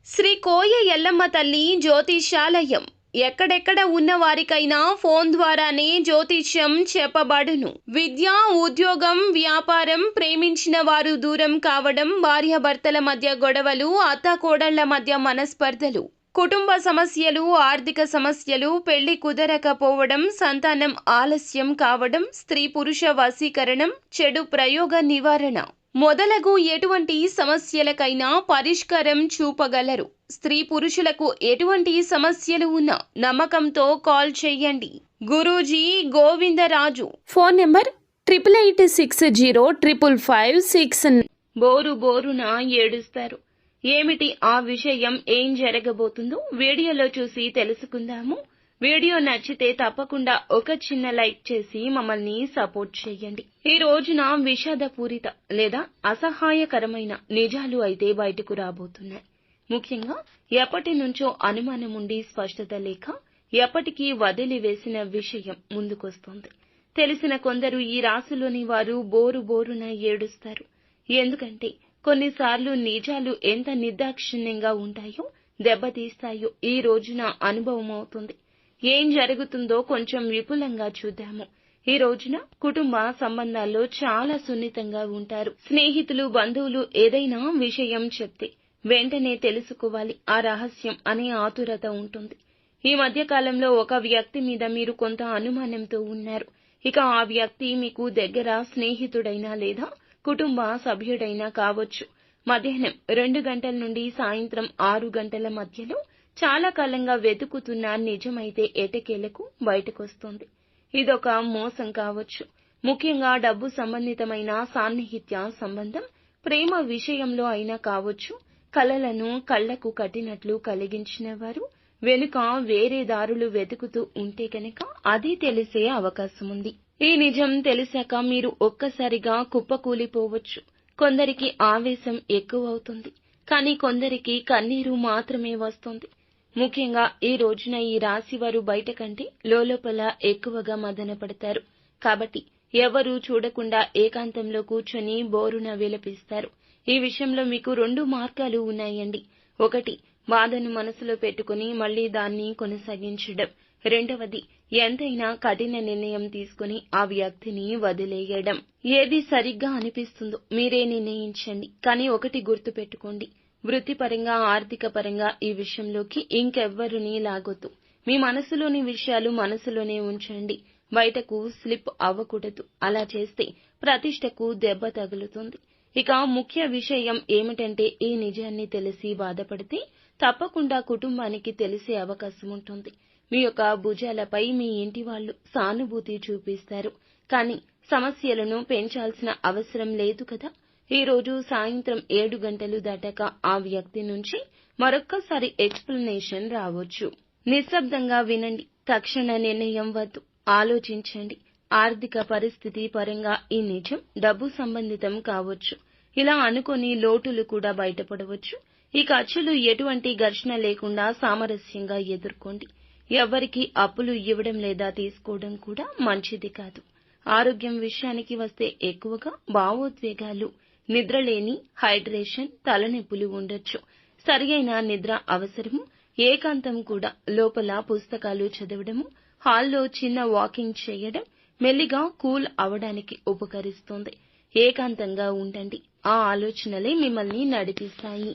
శ్రీ కోయ ఎల్లమ్మ తల్లి జ్యోతిష్యాలయం ఎక్కడెక్కడ ఉన్న వారికైనా ఫోన్ ద్వారానే జ్యోతిష్యం చెప్పబడును. విద్య, ఉద్యోగం, వ్యాపారం, ప్రేమించిన వారు దూరం కావడం, భార్యాభర్తల మధ్య గొడవలు, అత్తాకోడళ్ల మధ్య మనస్పర్ధలు, కుటుంబ సమస్యలు, ఆర్థిక సమస్యలు, పెళ్లి కుదరకపోవడం, సంతానం ఆలస్యం కావడం, స్త్రీ పురుష వశీకరణం, చెడు ప్రయోగ నివారణ మొదలగు ఎటువంటి సమస్యలకైనా పరిష్కారం చూపగలరు. స్త్రీ పురుషులకు ఎటువంటి సమస్యలు ఉన్నా నమ్మకంతో కాల్ చేయండి. గురూజీ గోవిందరాజు. Phone number 8886055556. బోరు బోరున ఏడుస్తారు. ఏమిటి ఆ విషయం, ఏం జరగబోతుందో వీడియోలో చూసి తెలుసుకుందాము. వీడియో నచ్చితే తప్పకుండా ఒక చిన్న లైక్ చేసి మమ్మల్ని సపోర్ట్ చేయండి. ఈ రోజున విషాదపూరిత లేదా అసహాయకరమైన నిజాలు అయితే బయటకు రాబోతున్నాయి. ముఖ్యంగా ఎప్పటి నుంచో అనుమానం ఉండి స్పష్టత లేక ఎప్పటికీ వదిలివేసిన విషయం ముందుకొస్తోంది. తెలిసిన కొందరు ఈ రాశిలోని వారు బోరు బోరున ఏడుస్తారు. ఎందుకంటే కొన్నిసార్లు నిజాలు ఎంత నిర్దాక్షిణ్యంగా ఉంటాయో, దెబ్బతీస్తాయో ఈ రోజున అనుభవం అవుతుంది. ఏం జరుగుతుందో కొంచెం విపులంగా చూద్దాము. ఈ రోజున కుటుంబ సంబంధాల్లో చాలా సున్నితంగా ఉంటారు. స్నేహితులు, బంధువులు ఏదైనా విషయం చెప్తే వెంటనే తెలుసుకోవాలి ఆ రహస్యం అనే ఆతురత ఉంటుంది. ఈ మధ్య కాలంలో ఒక వ్యక్తి మీద మీరు కొంత అనుమానంతో ఉన్నారు. ఇక ఆ వ్యక్తి మీకు దగ్గర స్నేహితుడైనా లేదా కుటుంబ సభ్యుడైనా కావచ్చు. మధ్యాహ్నం 2 గంటల నుండి సాయంత్రం 6 గంటల మధ్యలో చాలా కాలంగా వెతుకుతున్న నిజమైతే ఎటకేలకు బయటకొస్తుంది. ఇదొక మోసం కావచ్చు. ముఖ్యంగా డబ్బు సంబంధితమైన సాన్నిహిత్య సంబంధం, ప్రేమ విషయంలో అయినా కావచ్చు. కలలను కళ్లకు కట్టినట్లు కలిగించిన వారు వెనుక వేరే దారులు వెతుకుతూ ఉంటే కనుక అది తెలిసే అవకాశం ఉంది. ఈ నిజం తెలిసాక మీరు ఒక్కసారిగా కుప్పకూలిపోవచ్చు. కొందరికి ఆవేశం ఎక్కువవుతుంది, కానీ కొందరికి కన్నీరు మాత్రమే వస్తుంది. ముఖ్యంగా ఈ రోజున ఈ రాశి వారు బయట కంటే లోపల ఎక్కువగా మదన పడతారు. కాబట్టి ఎవరూ చూడకుండా ఏకాంతంలో కూర్చొని బోరున విలపిస్తారు. ఈ విషయంలో మీకు 2 మార్గాలు ఉన్నాయండి. ఒకటి, బాధను మనసులో పెట్టుకుని మళ్లీ దాన్ని కొనసాగించడం. రెండవది, ఎంతైనా కఠిన నిర్ణయం తీసుకుని ఆ వ్యక్తిని వదిలేయడం. ఏది సరిగ్గా అనిపిస్తుందో మీరే నిర్ణయించండి. కానీ ఒకటి గుర్తు పెట్టుకోండి, వృత్తిపరంగా, ఆర్థిక పరంగా ఈ విషయంలోకి ఇంకెవ్వరినీ లాగొద్దు. మీ మనసులోని విషయాలు మనసులోనే ఉంచండి. బయటకు స్లిప్ అవ్వకూడదు. అలా చేస్తే ప్రతిష్టకు దెబ్బ తగులుతుంది. ఇక ముఖ్య విషయం ఏమిటంటే ఈ నిజాన్ని తెలిసి బాధపడితే తప్పకుండా కుటుంబానికి తెలిసే అవకాశం ఉంటుంది. మీ యొక్క భుజాలపై మీ ఇంటి వాళ్ళు సానుభూతి చూపిస్తారు. కానీ సమస్యలను పెంచాల్సిన అవసరం లేదు కదా. ఈ రోజు సాయంత్రం 7 గంటలు దాటాక ఆ వ్యక్తి నుంచి మరొక్కసారి ఎక్స్ప్లెనేషన్ రావచ్చు. నిశ్శబ్దంగా వినండి. తక్షణ నిర్ణయం వద్దు. ఆలోచించండి. ఆర్థిక పరిస్థితి పరంగా ఈ నిజం డబ్బు సంబంధితం కావచ్చు. ఇలా అనుకొని లోటులు కూడా బయటపడవచ్చు. ఈ ఖర్చులు ఎటువంటి ఘర్షణ లేకుండా సామరస్యంగా ఎదుర్కోండి. ఎవ్వరికీ అప్పులు ఇవ్వడం లేదా తీసుకోవడం కూడా మంచిది కాదు. ఆరోగ్యం విషయానికి వస్తే ఎక్కువగా భావోద్వేగాలు, నిద్రలేని, హైడ్రేషన్, తలనొప్పులు ఉండొచ్చు. సరియైన నిద్ర అవసరము. ఏకాంతం కూడా. లోపల పుస్తకాలు చదవడము, హాల్లో చిన్న వాకింగ్ చేయడం మెల్లిగా కూల్ అవడానికి ఉపకరిస్తుంది. ఏకాంతంగా ఉండండి. ఆ ఆలోచనలే మిమ్మల్ని నడిపిస్తాయి.